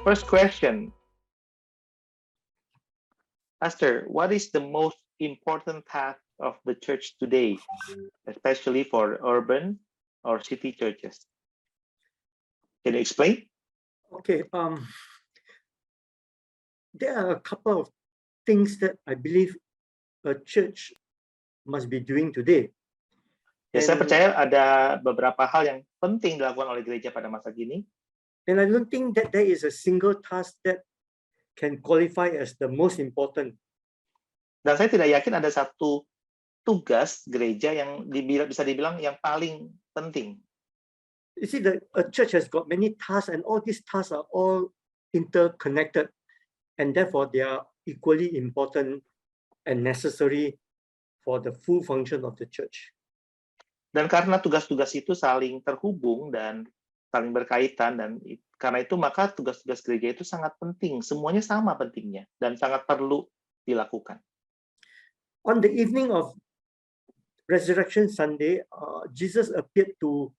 First question, Pastor, what is the most important task of the church today, especially for urban or city churches? Can you explain? Okay, there are a couple of things that I believe a church must be doing today. Ya, saya And, percaya ada beberapa hal yang penting dilakukan oleh gereja pada masa kini. and I don't think that there is a single task that can qualify as the most important. Dan saya tidak yakin ada satu tugas gereja yang bisa dibilang yang paling penting. You see, a church has got many tasks, and all these tasks are all interconnected, and therefore they are equally important and necessary for the full function of the church. Dan karena tugas-tugas itu saling terhubung dan saling berkaitan, dan karena itu maka tugas-tugas gereja itu sangat penting. Semuanya sama pentingnya dan sangat perlu dilakukan. On the evening of Resurrection Sunday, Jesus appeared to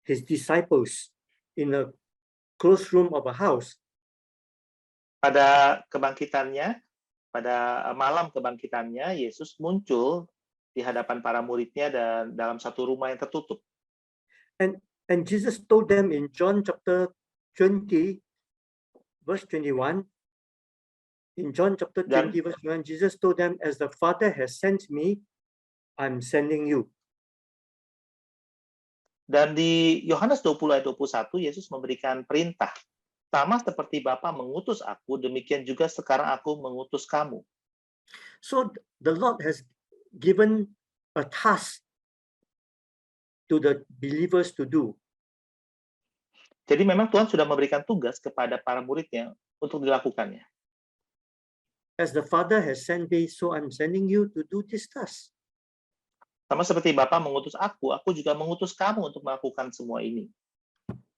his disciples in a closed room of a house. Pada kebangkitannya, pada malam kebangkitannya, Yesus muncul di hadapan para muridnya dan dalam satu rumah yang tertutup. And Jesus told them in John chapter 20, verse 21, in John chapter 20, verse 21, Jesus told them, as the Father has sent me, I'm sending you. Dan di Yohanes 20 ayat 21, Yesus memberikan perintah, sama seperti Bapa mengutus aku, demikian juga sekarang aku mengutus kamu. So the Lord has given a task to the believers to do. Jadi memang Tuhan sudah memberikan tugas kepada para muridnya untuk dilakukannya. As the Father has sent me, so I'm sending you to do this task. Sama seperti Bapa mengutus aku juga mengutus kamu untuk melakukan semua ini.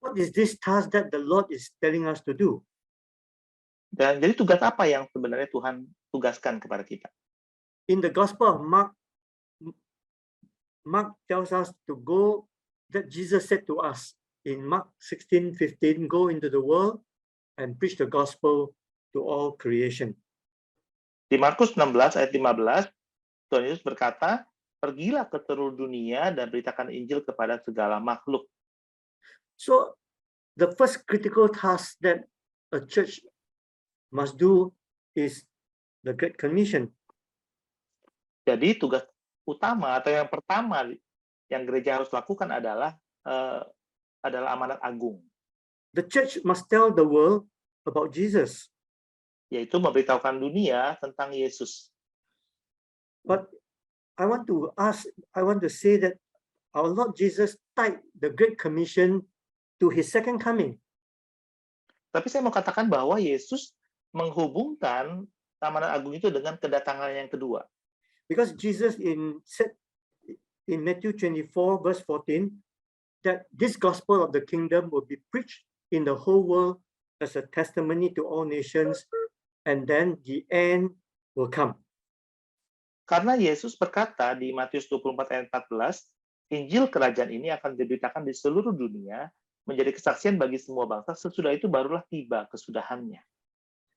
What is this task that the Lord is telling us to do? Dan jadi tugas apa yang sebenarnya Tuhan tugaskan kepada kita? In the Gospel of Mark, Mark tells us to go, that Jesus said to us in Mark 16:15, go into the world and preach the gospel to all creation. Di Markus 16 ayat 15, Tuhan Yesus berkata, pergilah ke seluruh dunia dan beritakan Injil kepada segala makhluk. So the first critical task that a church must do is the Great Commission. Jadi tugas utama atau yang pertama yang gereja harus lakukan adalah amanat agung. The church must tell the world about Jesus. Yaitu memberitahukan dunia tentang Yesus. But I want to say that our Lord Jesus tied the Great Commission to his second coming. Tapi saya mau katakan bahwa Yesus menghubungkan amanat agung itu dengan kedatangan yang kedua. Because Jesus said in Matthew 24 verse 14 that this gospel of the kingdom will be preached in the whole world as a testimony to all nations, and then the end will come. Karena Yesus berkata di Matius 24 ayat 14, Injil kerajaan ini akan diberitakan di seluruh dunia, menjadi kesaksian bagi semua bangsa, sesudah itu barulah tiba kesudahannya.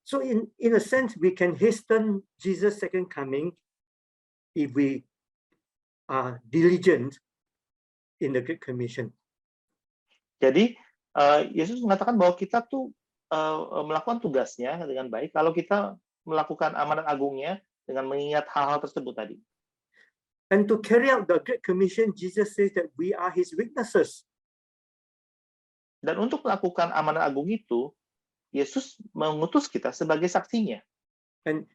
So in a sense, we can hasten Jesus' second coming if we are diligent in the Great Commission. Jadi Yesus mengatakan bahwa kita tuh melakukan tugasnya dengan baik kalau kita melakukan amanat agungnya dengan mengingat hal-hal tersebut tadi. And to carry out the Great Commission, Jesus says that we are his witnesses. Dan untuk melakukan amanat agung itu, Yesus mengutus kita sebagai saksinya. And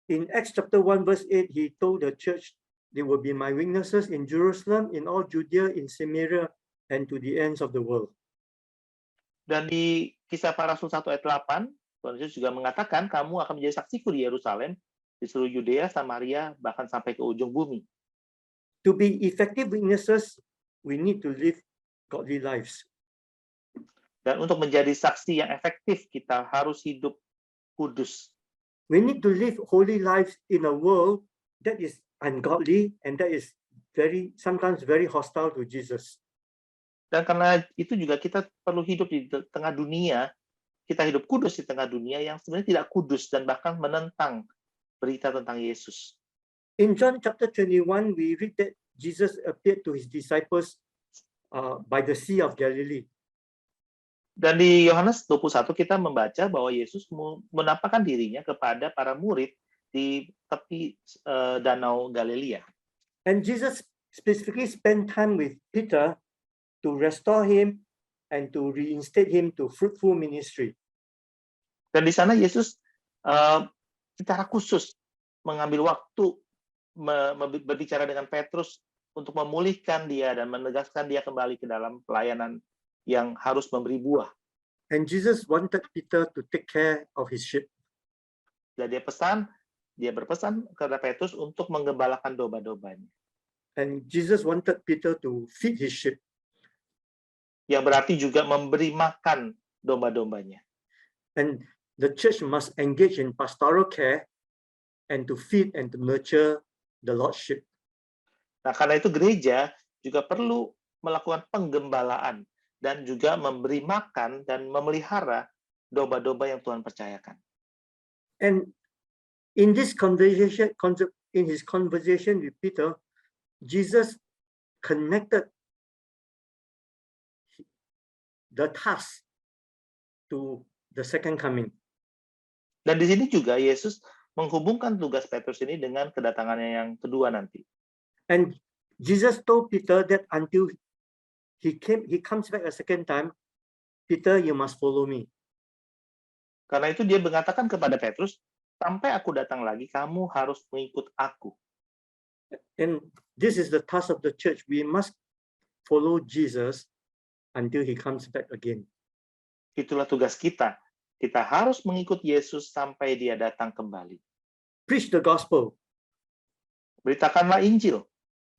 in Acts chapter 1 verse 8, he told the church, they will be my witnesses in Jerusalem, in all Judea, in Samaria, and to the ends of the world. Dan di Kisah Para Rasul 1 ayat 8, Tuhan Yesus juga mengatakan, kamu akan menjadi saksiku di Yerusalem, di seluruh Yudea, Samaria, bahkan sampai ke ujung bumi. To be effective witnesses, we need to live godly lives. Dan untuk menjadi saksi yang efektif, kita harus hidup kudus. We need to live holy lives in a world that is ungodly and that is sometimes very hostile to Jesus. Dan karena itu juga kita perlu hidup di tengah dunia kita hidup kudus di tengah dunia yang sebenarnya tidak kudus dan bahkan menentang berita tentang Yesus. In John chapter 21, we read that Jesus appeared to his disciples by the Sea of Galilee. Dan di Yohanes 21 kita membaca bahwa Yesus menampakkan dirinya kepada para murid di tepi Danau Galilea. And Jesus specifically spent time with Peter to restore him and to reinstate him to fruitful ministry. Dan di sana Yesus secara khusus mengambil waktu berbicara dengan Petrus untuk memulihkan dia dan menegaskan dia kembali ke dalam pelayanan yang harus memberi buah. And Jesus wanted Peter to take care of his sheep. Dan dia berpesan kepada Petrus untuk menggembalakan domba-dombanya. And Jesus wanted Peter to feed his sheep. Yang berarti juga memberi makan domba-dombanya. And the church must engage in pastoral care and to feed and to nurture the Lord's sheep. Nah, karena itu gereja juga perlu melakukan penggembalaan dan juga memberi makan dan memelihara domba-domba yang Tuhan percayakan. And in this conversation, in his conversation with Peter, Jesus connected the task to the second coming. Dan di sini juga Yesus menghubungkan tugas Petrus ini dengan kedatangannya yang kedua nanti. And Jesus told Peter that until he comes back a second time, Peter, you must follow me. Karena itu dia mengatakan kepada Petrus, sampai aku datang lagi, kamu harus mengikut aku. And this is the task of the church. We must follow Jesus until he comes back again. Itulah tugas kita. Kita harus mengikut Yesus sampai dia datang kembali. Preach the gospel. Beritakanlah Injil.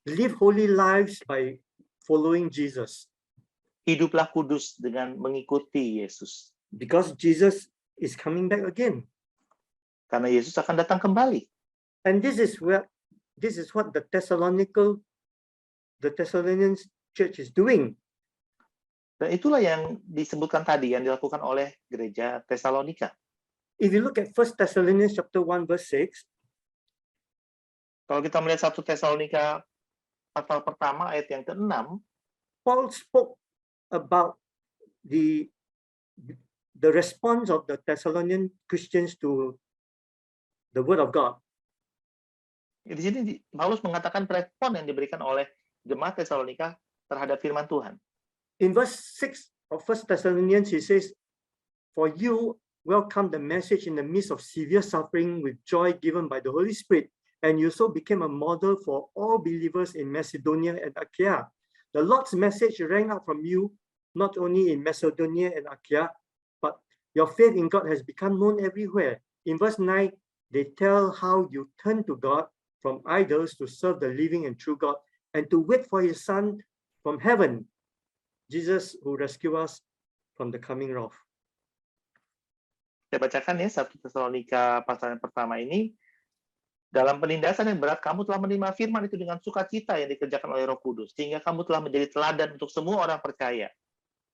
Live holy lives by following Jesus. Hiduplah kudus dengan mengikuti Yesus. Because Jesus is coming back again. Karena Yesus akan datang kembali. And this is what the Thessalonian church is doing. Dan itulah yang disebutkan tadi, yang dilakukan oleh gereja Tesalonika. If you look at 1 Thessalonians chapter 1 verse 6, kalau kita melihat 1 Tesalonika pasal pertama ayat yang ke-6, Paul spoke about the response of the Thessalonian Christians to the word of God. Di sini Paulus mengatakan respon yang diberikan oleh jemaat Tesalonika terhadap firman Tuhan. In verse 6 of 1 Thessalonians, he says, "For you welcome the message in the midst of severe suffering with joy given by the Holy Spirit, and you so became a model for all believers in Macedonia and Achaia. The Lord's message rang out from you, not only in Macedonia and Achaia, but your faith in God has become known everywhere." In verse 9, they tell how you turned to God from idols to serve the living and true God, and to wait for his Son from heaven, Jesus who rescue us from the coming wrath. Saya bacakan ya 1 Tesalonika pasal yang pertama ini. Dalam penindasan yang berat, kamu telah menerima firman itu dengan sukacita yang dikerjakan oleh Roh Kudus, sehingga kamu telah menjadi teladan untuk semua orang percaya.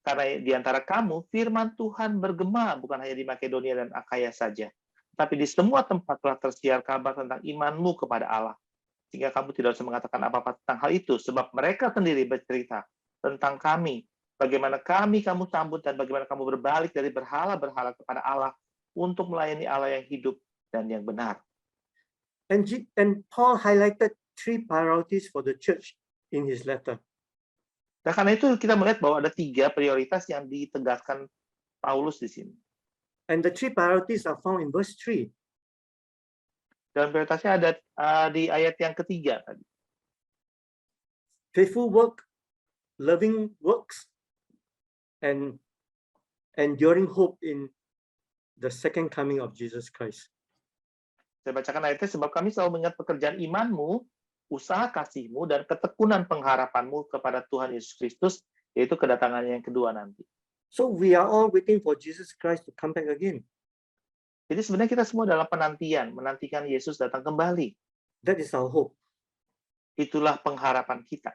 Karena di antara kamu, firman Tuhan bergema bukan hanya di Makedonia dan Achaia saja, tapi di semua tempat telah tersiar kabar tentang imanmu kepada Allah. Sehingga kamu tidak usah mengatakan apa-apa tentang hal itu, sebab mereka sendiri bercerita tentang kami, bagaimana kamu sambut dan bagaimana kamu berbalik dari berhala-berhala kepada Allah untuk melayani Allah yang hidup dan yang benar. And Paul highlighted 3 priorities for the church in his letter. Nah, karena itu kita melihat bahwa ada 3 prioritas yang ditegaskan Paulus di sini. And the 3 priorities are found in verse 3. Dan prioritasnya ada di ayat yang ketiga tadi. Faithful work, loving works, and enduring hope in the second coming of Jesus Christ. Saya bacakan ayatnya, sebab kami selalu mengingat pekerjaan imanmu, usaha kasihmu, dan ketekunan pengharapanmu kepada Tuhan Yesus Kristus, yaitu kedatangannya yang kedua nanti. So we are all waiting for Jesus Christ to come back again. Jadi sebenarnya kita semua dalam menantikan Yesus datang kembali. That is our hope. Itulah pengharapan kita.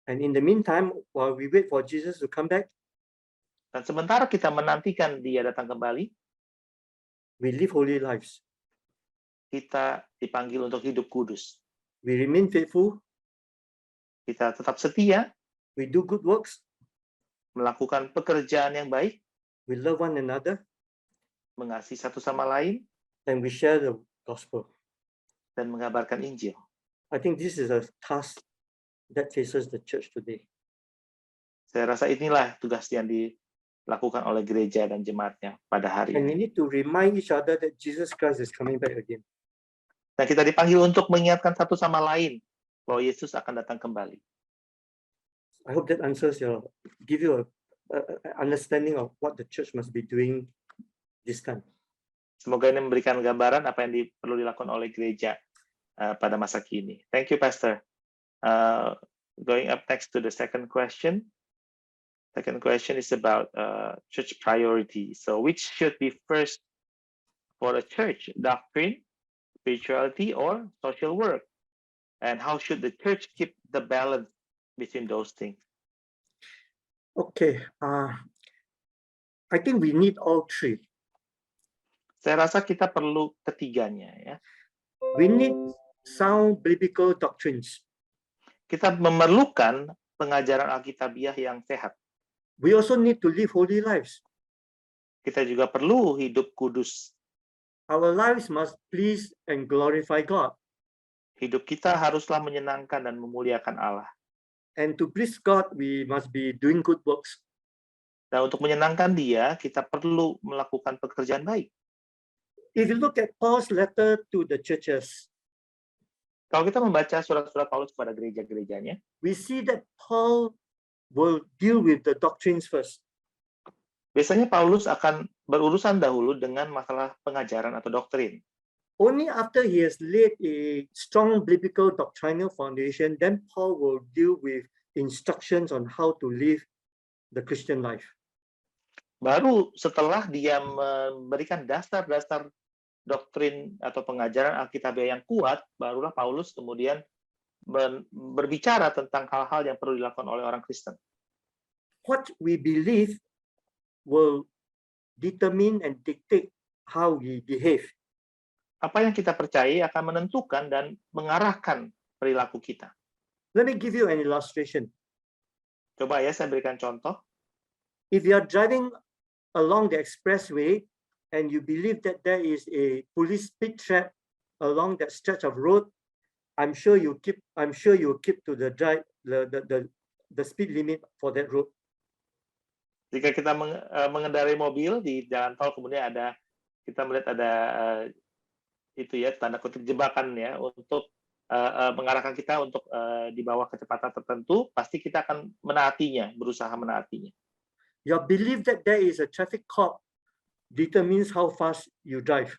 And in the meantime, while we wait for Jesus to come back, Dan sementara kita menantikan dia datang kembali, we live holy lives. kita dipanggil untuk hidup kudus. We remain faithful, Kita tetap setia, we do good works, melakukan pekerjaan yang baik, we love one another, mengasihi satu sama lain, and we share the gospel. dan mengabarkan Injil. I think this is a task that faces the church today. Saya rasa inilah tugas yang dilakukan oleh gereja dan jemaatnya pada hari And we ini. need to remind each other that Jesus Christ is coming back again. Dan kita dipanggil untuk mengingatkan satu sama lain bahwa Yesus akan datang kembali. I hope that answers give you a understanding of what the church must be doing this time. Semoga ini memberikan gambaran apa yang perlu dilakukan oleh gereja pada masa kini. Thank you, Pastor. Going up next to the second question. Second question is about church priority. So which should be first for a church, doctrine, spirituality, or social work? And how should the church keep the balance between those things? Okay, I think we need all three. Saya rasa kita perlu ketiganya, ya. We need sound biblical doctrines. Kita memerlukan pengajaran Alkitabiah yang sehat. We also need to live holy lives. Kita juga perlu hidup kudus. Our lives must please and glorify God. Hidup kita haruslah menyenangkan dan memuliakan Allah. And to please God, we must be doing good works. Dan untuk menyenangkan Dia, kita perlu melakukan pekerjaan baik. If you look at Paul's letter to the churches, Kalau kita membaca surat-surat Paulus kepada gereja-gerejanya, we see that Paul will deal with the doctrines first. biasanya Paulus akan berurusan dahulu dengan masalah pengajaran atau doktrin. Only after he has laid a strong biblical doctrinal foundation, then Paul will deal with instructions on how to live the Christian life. Baru setelah dia memberikan dasar-dasar doktrin atau pengajaran Alkitabiah yang kuat, barulah Paulus kemudian berbicara tentang hal-hal yang perlu dilakukan oleh orang Kristen. What we believe will determine and dictate how we behave. Apa yang kita percayai akan menentukan dan mengarahkan perilaku kita. Let me give you an illustration. Coba ya, saya berikan contoh. If you are driving along the expressway and you believe that there is a police speed trap along that stretch of road, I'm sure you keep to the speed limit for that road. Jika kita mengendarai mobil di jalan tol, kemudian kita melihat ada itu ya, tanda kutip jebakan ya, untuk mengarahkan kita untuk di bawah kecepatan tertentu, pasti kita akan menaatinya, berusaha menaatinya. Your belief that there is a traffic cop determines how fast you drive.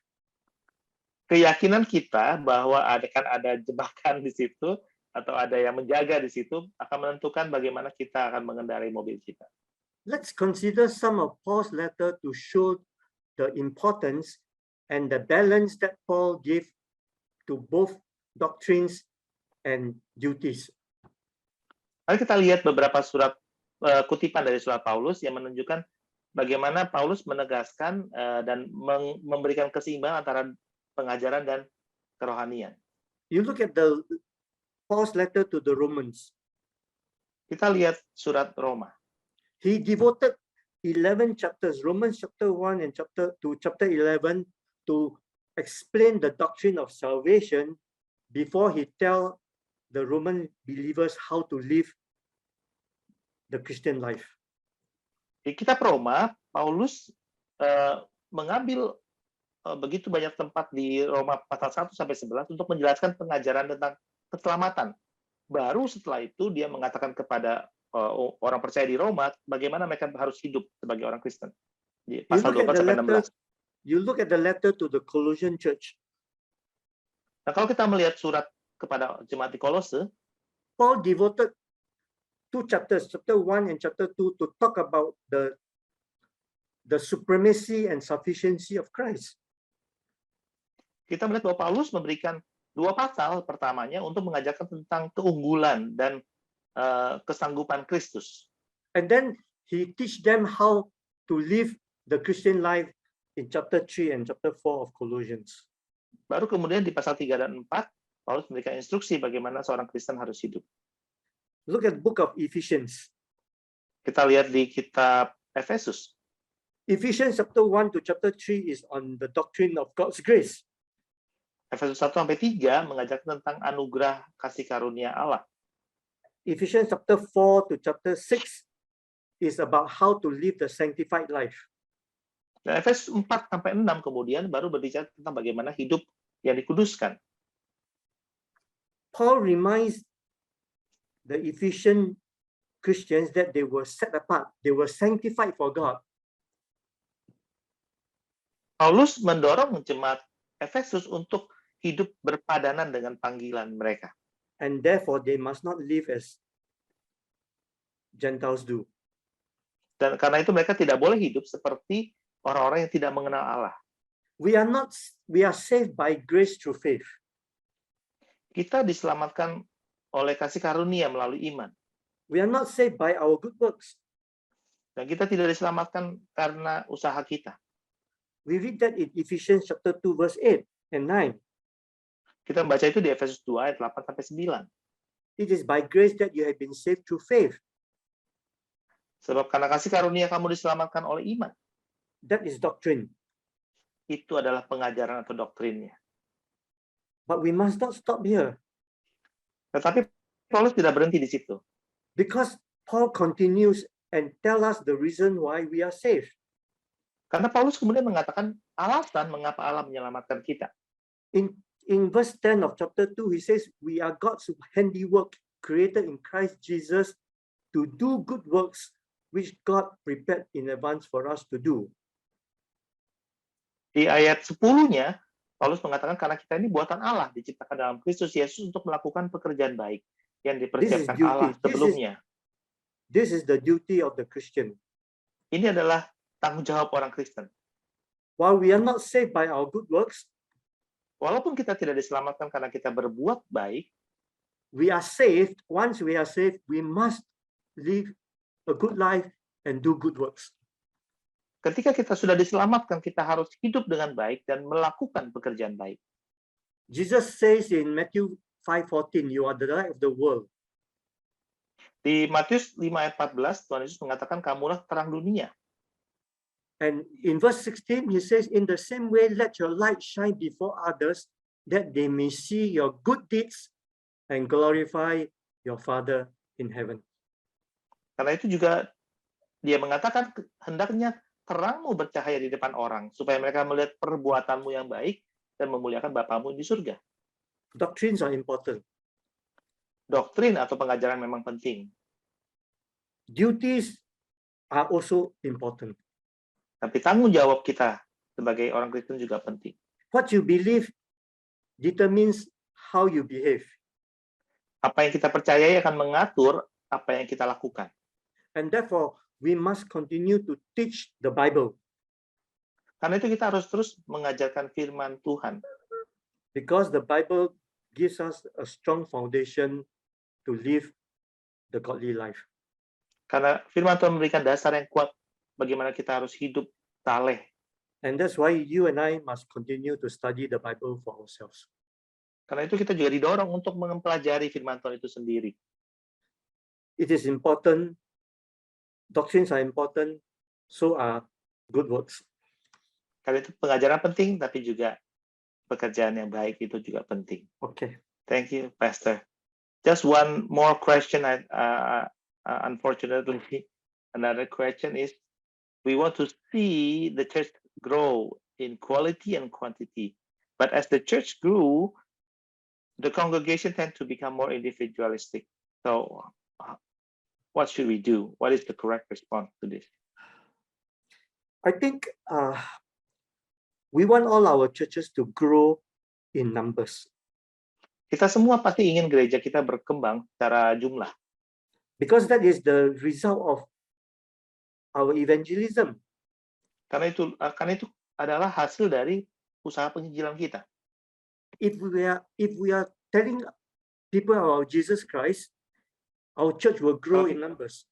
Keyakinan kita bahwa akan ada jebakan di situ atau ada yang menjaga di situ akan menentukan bagaimana kita akan mengendarai mobil kita. Let's consider some of Paul's letter to show the importance and the balance that Paul gave to both doctrines and duties. Mari kita lihat beberapa surat kutipan dari surat Paulus yang menunjukkan bagaimana Paulus menegaskan dan memberikan keseimbangan antara pengajaran dan kerohanian. You look at Paul's letter to the Romans. Kita lihat surat Roma. He devoted 11 chapters, Romans chapter 1 and chapter 11, to explain the doctrine of salvation before he tell the Roman believers how to live the Christian life. Di kitab Roma, Paulus mengambil begitu banyak tempat di Roma pasal 1 sampai 11 untuk menjelaskan pengajaran tentang keselamatan. Baru setelah itu dia mengatakan kepada orang percaya di Roma bagaimana mereka harus hidup sebagai orang Kristen. Di pasal 12 sampai 16. You look at the letter to the Colossian church. Nah, kalau kita melihat surat kepada jemaat di Kolose, Paul devoted 2 chapters, chapter 1 and chapter 2, to talk about the supremacy and sufficiency of Christ. Kita melihat bahwa Paulus memberikan 2 pasal pertamanya untuk mengajarkan tentang keunggulan dan kesanggupan Kristus. And then he teach them how to live the Christian life in chapter 3 and chapter 4 of Colossians. Baru kemudian di pasal 3 dan 4, Paulus memberikan instruksi bagaimana seorang Kristen harus hidup. Look at the book of Ephesians. Kita lihat di kitab Efesus. Ephesians chapter 1 to chapter 3 is on the doctrine of God's grace. Efesus 1-3 mengajarkan tentang anugerah kasih karunia Allah. Ephesians chapter 4 to chapter 6 is about how to live the sanctified life. Dan Efesus 4-6 kemudian baru berbicara tentang bagaimana hidup yang dikuduskan. Paul reminds the Ephesian Christians that they were set apart, they were sanctified for God. Paulus mendorong jemaat Efesus untuk hidup berpadanan dengan panggilan mereka. And therefore they must not live as Gentiles do. Dan karena itu mereka tidak boleh hidup seperti orang-orang yang tidak mengenal Allah. We are saved by grace through faith. Kita diselamatkan oleh kasih karunia melalui iman. We are not saved by our good works. Dan kita tidak diselamatkan karena usaha kita. We read that in Ephesians chapter 2 verse 8 and 9. Kita membaca itu di Efesus 2 ayat 8-9. It is by grace that you have been saved through faith. Sebab karena kasih karunia kamu diselamatkan oleh iman. That is doctrine. Itu adalah pengajaran atau doktrinnya. But we must not stop here, Tetapi Paulus tidak berhenti di situ. because Paul continues and tell us the reason why we are saved. Karena Paulus kemudian mengatakan alasan mengapa Allah menyelamatkan kita. In verse 10 of chapter 2, he says, we are God's handiwork created in Christ Jesus to do good works which God prepared in advance for us to do. Di ayat 10-nya, Paulus mengatakan karena kita ini buatan Allah, diciptakan dalam Kristus Yesus untuk melakukan pekerjaan baik yang dipersiapkan duty. Allah sebelumnya. This is the duty of the Christian. Ini adalah tanggung jawab orang Kristen. While we are not saved by our good works, Walaupun kita tidak diselamatkan karena kita berbuat baik, we are saved. Once we are saved, we must live a good life and do good works. ketika kita sudah diselamatkan, kita harus hidup dengan baik dan melakukan pekerjaan baik. Jesus says in Matthew 5:14, you are the light of the world. Di Matius 5 ayat 14, Tuhan Yesus mengatakan, kamulah terang dunia. And in verse 16, he says, in the same way, let your light shine before others, that they may see your good deeds and glorify your Father in heaven. Karena itu juga dia mengatakan, hendaknya terangmu bercahaya di depan orang, supaya mereka melihat perbuatanmu yang baik dan memuliakan Bapamu di surga. Doctrines are important. Doktrin atau pengajaran memang penting, Duties are also important. tapi tanggung jawab kita sebagai orang Kristen juga penting. What you believe determines how you behave. Apa yang kita percayai akan mengatur apa yang kita lakukan. And therefore, we must continue to teach the Bible, Karena itu kita harus terus mengajarkan firman Tuhan. because the Bible gives us a strong foundation to live the godly life. Karena firman Tuhan memberikan dasar yang kuat bagaimana kita harus hidup saleh. And that's why you and I must continue to study the Bible for ourselves. Karena itu kita juga didorong untuk mempelajari firman Tuhan itu sendiri. It is important. Doctrines are important. So are good works. Karena itu pengajaran penting, tapi juga pekerjaan yang baik itu juga penting. Okay. Thank you, Pastor. Just one more question. Unfortunately, another question is, we want to see the church grow in quality and quantity. But as the church grew, the congregation tend to become more individualistic. So what should we do? What is the correct response to this? I think we want all our churches to grow in numbers, Kita semua pasti ingin gereja kita berkembang secara jumlah. because that is the result of our evangelism. Karena itu adalah hasil dari usaha penginjilan kita. If we are telling people about Jesus Christ, our church will grow Okay. in numbers.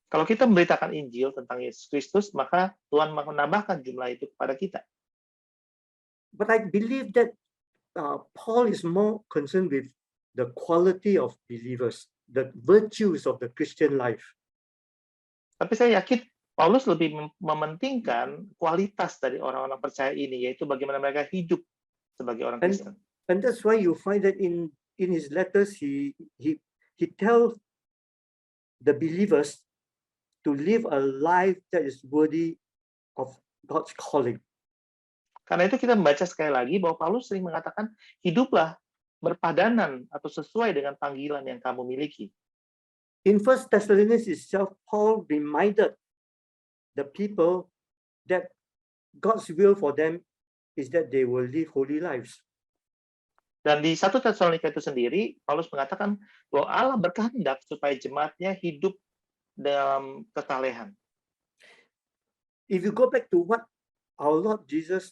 Kalau kita memberitakan Injil tentang Yesus Kristus, maka Tuhan menambahkan jumlah itu kepada kita. But I believe that Paul is more concerned with the quality of believers, the virtues of the Christian life. Tapi saya yakin Paulus lebih mementingkan kualitas dari orang-orang percaya ini, yaitu bagaimana mereka hidup sebagai orang And Kristen. and that's why you find that in his letters he tells the believers to live a life that is worthy of God's calling. Karena itu kita membaca sekali lagi bahwa Paulus sering mengatakan, hiduplah berpadanan atau sesuai dengan panggilan yang kamu miliki. In 1 Thessalonians itself, Paul reminded the people that God's will for them is that they will live holy lives. Dan di 1 Tesalonika itu sendiri, Paulus mengatakan bahwa Allah berkehendak supaya jemaatnya hidup dalam kesalehan. If you go back to what our Lord Jesus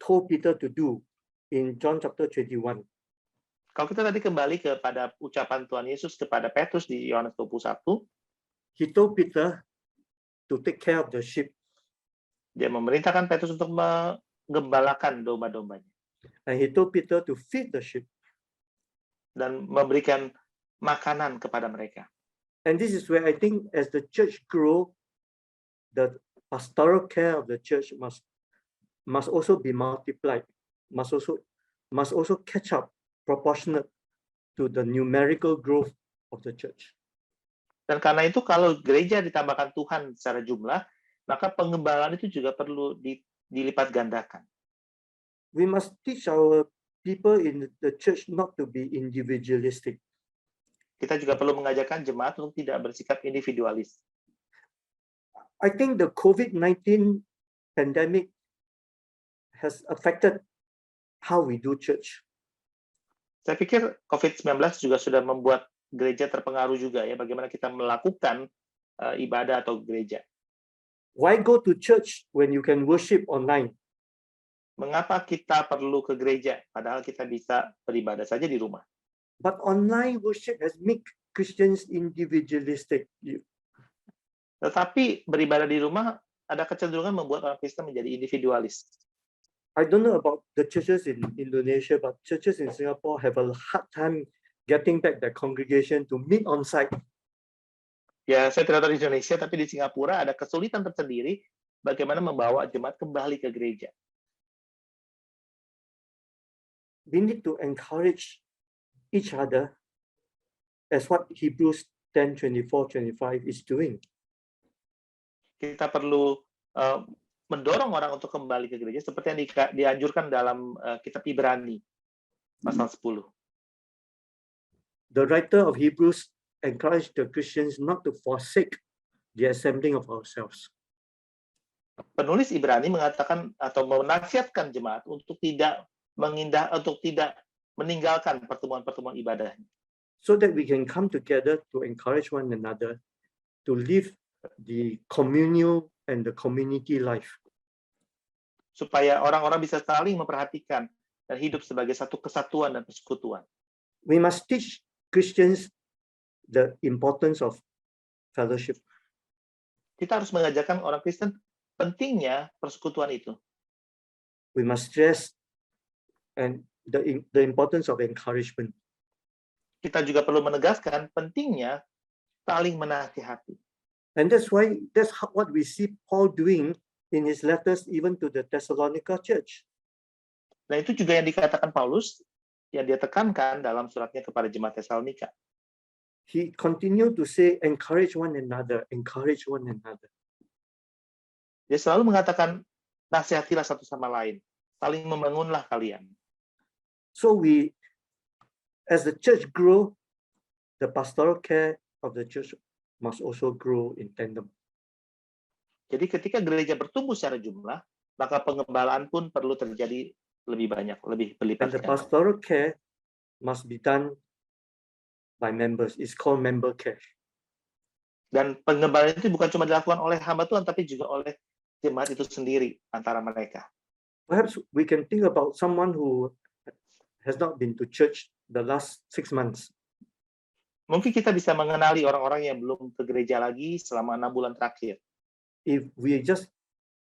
told Peter to do in John chapter 21, Kalau kita tadi kembali kepada ucapan Tuhan Yesus kepada Petrus di Yohanes 21, he told Peter to take care of the sheep, dia memerintahkan Petrus untuk menggembalakan domba-dombanya and he told Peter to feed the sheep. dan memberikan makanan kepada mereka. And this is where I think as the church grow, the pastoral care of the church must also be multiplied, must also catch up proportionate to the numerical growth of the church. Dan karena itu kalau gereja ditambahkan Tuhan secara jumlah, maka pengembalaan itu juga perlu dilipat gandakan. We must teach our people in the church not to be individualistic. Kita juga perlu mengajarkan jemaat untuk tidak bersikap individualis. I think the COVID-19 pandemic has affected how we do church. Saya pikir COVID-19 juga sudah membuat gereja terpengaruh juga ya, bagaimana kita melakukan ibadah atau gereja. Why go to church when you can worship online? Mengapa kita perlu ke gereja, padahal kita bisa beribadah saja di rumah? But online worship has made Christians individualistic. Tetapi beribadah di rumah ada kecenderungan membuat orang Kristen menjadi individualis. I don't know about the churches in Indonesia, but churches in Singapore have a hard time getting back their congregation to meet on site. Ya, saya tidak tahu di Indonesia, tapi di Singapura ada kesulitan tersendiri bagaimana membawa jemaat kembali ke gereja. We need to encourage each other as what Hebrews 10:24-25 is doing. Kita perlu mendorong orang untuk kembali ke gereja seperti yang dianjurkan dalam kitab Ibrani pasal 10. The writer of Hebrews encouraged the Christians not to forsake the assembling of ourselves. Penulis Ibrani mengatakan atau menasihatkan jemaat untuk tidak meninggalkan pertemuan-pertemuan ibadah. So that we can come together to encourage one another to live the communal and the community life. Supaya orang-orang bisa saling memperhatikan dan hidup sebagai satu kesatuan dan persekutuan. We must teach Christians the importance of fellowship. Kita harus mengajarkan orang Kristen pentingnya persekutuan itu. We must stress and the importance of encouragement. Kita juga perlu menegaskan pentingnya saling menasihati. And that's what we see Paul doing in his letters even to the Thessalonica church. Nah, itu juga yang dikatakan Paulus, yang dia tekankan dalam suratnya kepada jemaat Tesalonika. He continued to say, encourage one another, encourage one another. Dia selalu mengatakan, nasihatilah satu sama lain, saling membangunlah kalian. So we, as the church grow, the pastoral care of the church must also grow in tandem. Jadi ketika gereja bertumbuh secara jumlah, maka pengembalaan pun perlu terjadi lebih banyak, lebih berlipat And the ganda. pastoral care must be done by members. It's called member care. Dan pengembalaan itu bukan cuma dilakukan oleh hamba Tuhan, tapi juga oleh jemaat itu sendiri antara mereka. Perhaps we can think about someone who has not been to church the last 6 months. Mungkin kita bisa mengenali orang-orang yang belum ke gereja lagi selama 6 bulan terakhir. if we just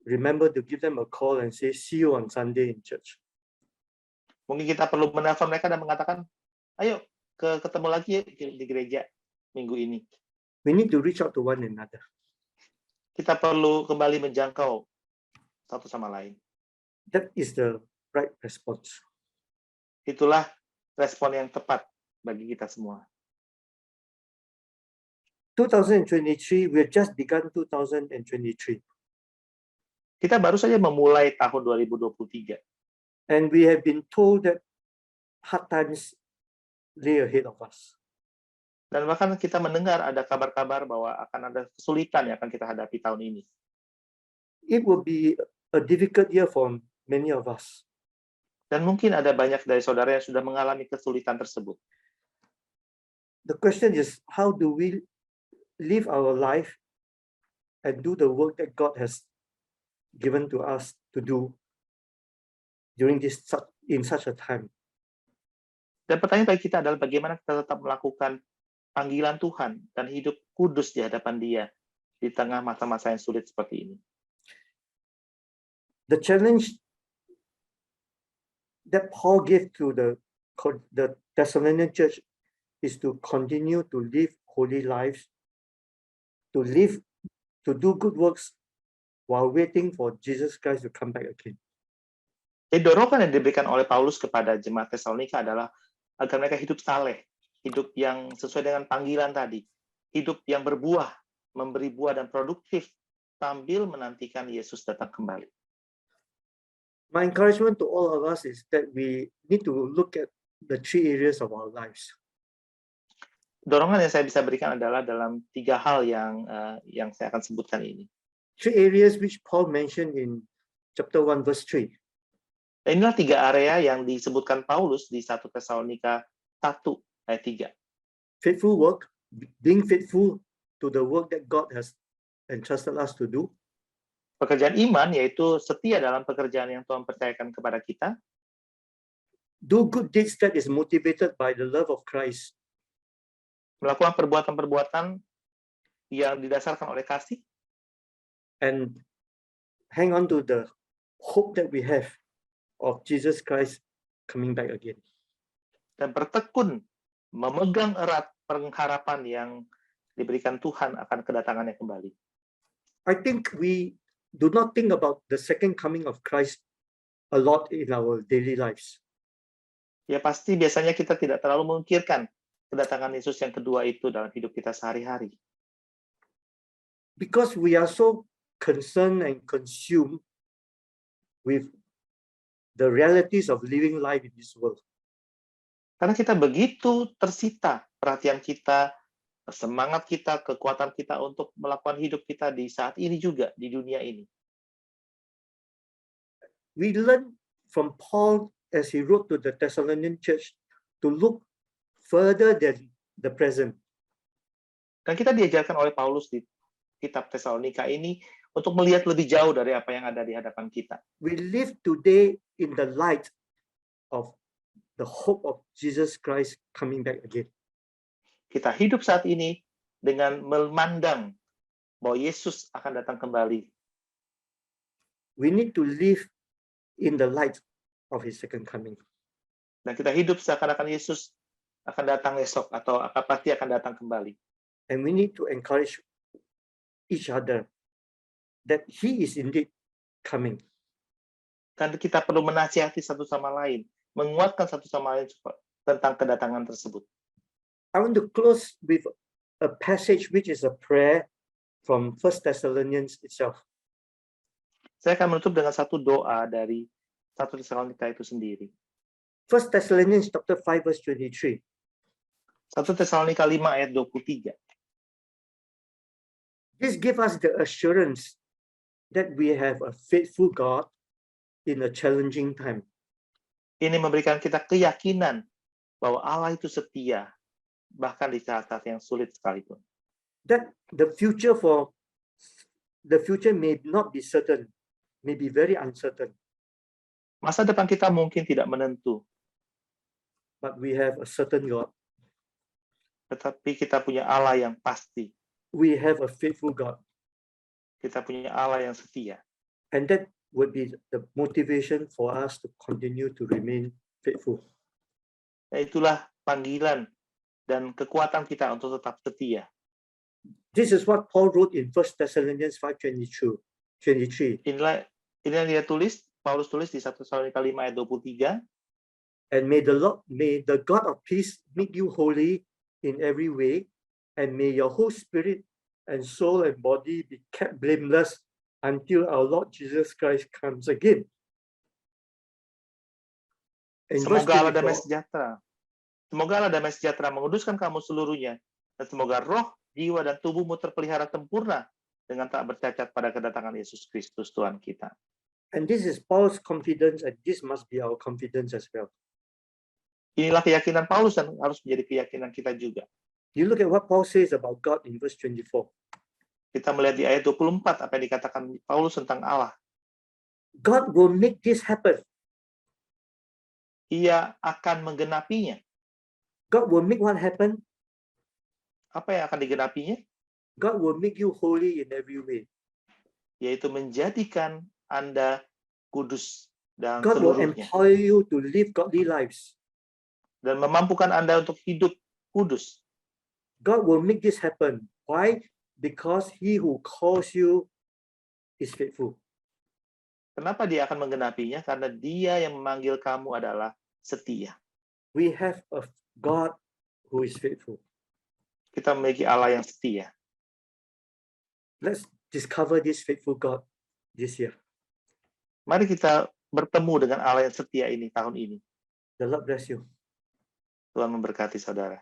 remember to give them a call and say, see you on Sunday in church. Mungkin kita perlu menelpon mereka dan mengatakan, ayo ketemu lagi ya di gereja minggu ini. We need to reach out to one another. Kita perlu kembali menjangkau satu sama lain. That is the right response. Itulah respon yang tepat bagi kita semua. 2023, we have just begun 2023. Kita baru saja memulai tahun 2023. And we have been told that hard times lay ahead of us. Dan bahkan kita mendengar ada kabar-kabar bahwa akan ada kesulitan yang akan kita hadapi tahun ini. It will be a difficult year for many of us. Dan mungkin ada banyak dari saudara yang sudah mengalami kesulitan tersebut. The question is, how do we live our life and do the work that God has given to us to do during in such a time? Dan pertanyaan bagi kita adalah bagaimana kita tetap melakukan panggilan Tuhan dan hidup kudus di hadapan Dia di tengah masa-masa yang sulit seperti ini. The challenge that Paul gave to the Thessalonian church is to continue to live holy lives, to do good works while waiting for Jesus Christ to come back again. Jadi dorongan yang diberikan oleh Paulus kepada jemaat Tesalonika adalah agar mereka hidup saleh, hidup yang sesuai dengan panggilan tadi, hidup yang berbuah, memberi buah dan produktif sambil menantikan Yesus datang kembali. My encouragement to all of us is that we need to look at the 3 areas of our lives. Dorongan yang saya bisa berikan adalah dalam 3 hal yang saya akan sebutkan ini. 3 areas which Paul mentioned in chapter 1 verse 3. Dan inilah 3 area yang disebutkan Paulus di 1 Tesalonika 1 ayat 3. Faithful work, being faithful to the work that God has entrusted us to do. Pekerjaan iman yaitu setia dalam pekerjaan yang Tuhan percayakan kepada kita. Do good deeds that is motivated by the love of Christ. Melakukan perbuatan-perbuatan yang didasarkan oleh kasih. And hang on to the hope that we have of Jesus Christ coming back again. Dan bertekun memegang erat pengharapan yang diberikan Tuhan akan kedatangannya kembali. I think we do not think about the second coming of Christ a lot in our daily lives. Ya pasti biasanya kita tidak terlalu memikirkan kedatangan Yesus yang kedua itu dalam hidup kita sehari-hari. Because we are so concerned and consumed with the realities of living life in this world. Karena kita begitu tersita perhatian kita, semangat kita, kekuatan kita untuk melakukan hidup kita di saat ini juga, di dunia ini. We learn from Paul as he wrote to the Thessalonian church to look further than the present. Dan kita diajarkan oleh Paulus di kitab Tesalonika ini untuk melihat lebih jauh dari apa yang ada di hadapan kita. We live today in the light of the hope of Jesus Christ coming back again. Kita hidup saat ini dengan memandang bahwa Yesus akan datang kembali. We need to live in the light of his second coming. Dan kita hidup seakan-akan Yesus akan datang esok atau pasti akan datang kembali. And we need to encourage each other that he is indeed coming. Dan kita perlu menasihati satu sama lain, menguatkan satu sama lain tentang kedatangan tersebut. I want to close with a passage which is a prayer from 1 Thessalonians itself. Saya akan menutup dengan satu doa dari 1 Tesalonika itu sendiri. 1 Thessalonians chapter 5 verse 23. 1 Tesalonika 5 ayat 23. This gives us the assurance that we have a faithful God in a challenging time. Ini memberikan kita keyakinan bahwa Allah itu setia bahkan di saat-saat yang sulit sekalipun. That the future may not be certain, may be very uncertain. Masa depan kita mungkin tidak menentu, But we have a certain God. tetapi kita punya Allah yang pasti. We have a faithful God. Kita punya Allah yang setia. And that would be the motivation for us to continue to remain faithful. Nah, itulah panggilan dan kekuatan kita untuk tetap setia. This is what Paul wrote in 1 Thessalonians 5:23. Inilah yang dia tulis, Paulus tulis di 1 Tesalonika 5 ayat 23. And may the God of peace make you holy in every way, and may your whole spirit and soul and body be kept blameless until our Lord Jesus Christ comes again. In verse Semoga Allah damai 24, sejahtera. Semoga Allah damai sejahtera menguduskan kamu seluruhnya, dan semoga roh, jiwa, dan tubuhmu terpelihara sempurna dengan tak bercacat pada kedatangan Yesus Kristus Tuhan kita. and this is Paul's confidence, and this must be our confidence as well. Inilah keyakinan Paulus dan harus menjadi keyakinan kita juga. You look at what Paul says about God in verse 24. Kita melihat di ayat 24 apa yang dikatakan Paulus tentang Allah. God will make this happen. Ia akan menggenapinya. God will make what happen? Apa yang akan digenapinya? God will make you holy in every way. Yaitu menjadikan Anda kudus dalam God will seluruhnya. empower you to live godly lives. Dan memampukan Anda untuk hidup kudus. God will make this happen. Why? Because he who calls you is faithful. Kenapa dia akan menggenapinya? Karena dia yang memanggil kamu adalah setia. We have a God who is faithful. Kita memiliki Allah yang setia. Let's discover this faithful God this year. Mari kita bertemu dengan Allah yang setia ini tahun ini. The Lord bless you. Tuhan memberkati saudara.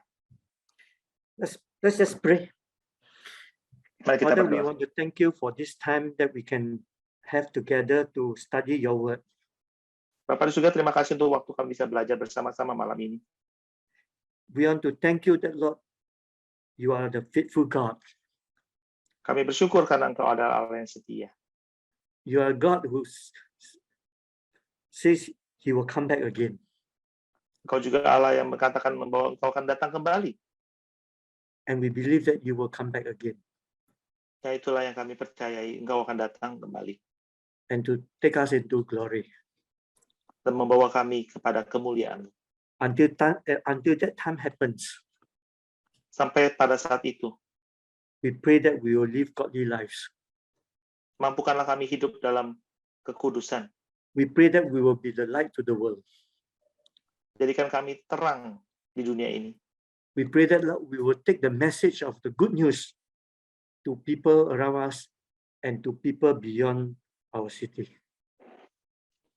Let's just pray. Mari kita Father, we berdoa. want to thank you for this time that we can have together to study your word. Bapak di surga, terima kasih untuk waktu kami bisa belajar bersama-sama malam ini. We want to thank you that, Lord, you are the faithful God. Kami bersyukur karena Engkau adalah Allah yang setia. You are God who says he will come back again. Engkau juga Allah yang mengatakan bahwa Engkau akan datang kembali. And we believe that you will come back again. Ya, itulah yang kami percayai. Engkau akan datang kembali. And to take us into glory. Dan membawa kami kepada kemuliaan. Until that time happens, Sampai pada saat itu, we pray that we will live godly lives. mampukanlah kami hidup dalam kekudusan. We pray that we will be the light to the world. Jadikan kami terang di dunia ini. We pray that, Lord, we will take the message of the good news to people around us and to people beyond our city.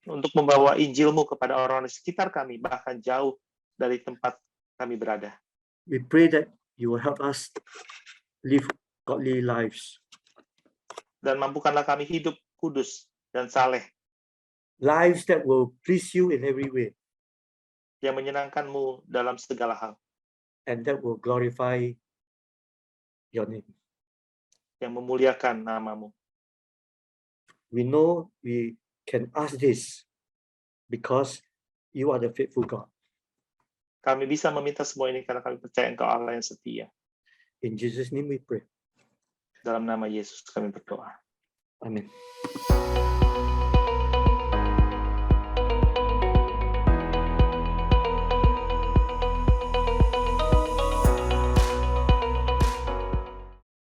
Untuk membawa Injil-Mu kepada orang di sekitar kami, bahkan jauh dari tempat kami berada. We pray that you will help us live godly lives. Dan mampukanlah kami hidup kudus dan saleh, Lives that will please you in every way yang menyenangkan-Mu dalam segala hal, and that will glorify your name. yang memuliakan nama-Mu. We know we can ask this because you are the faithful God. Kami bisa meminta semua ini karena kami percaya Engkau Allah yang setia. In Jesus' name we pray. Dalam nama Yesus kami berdoa. Amen.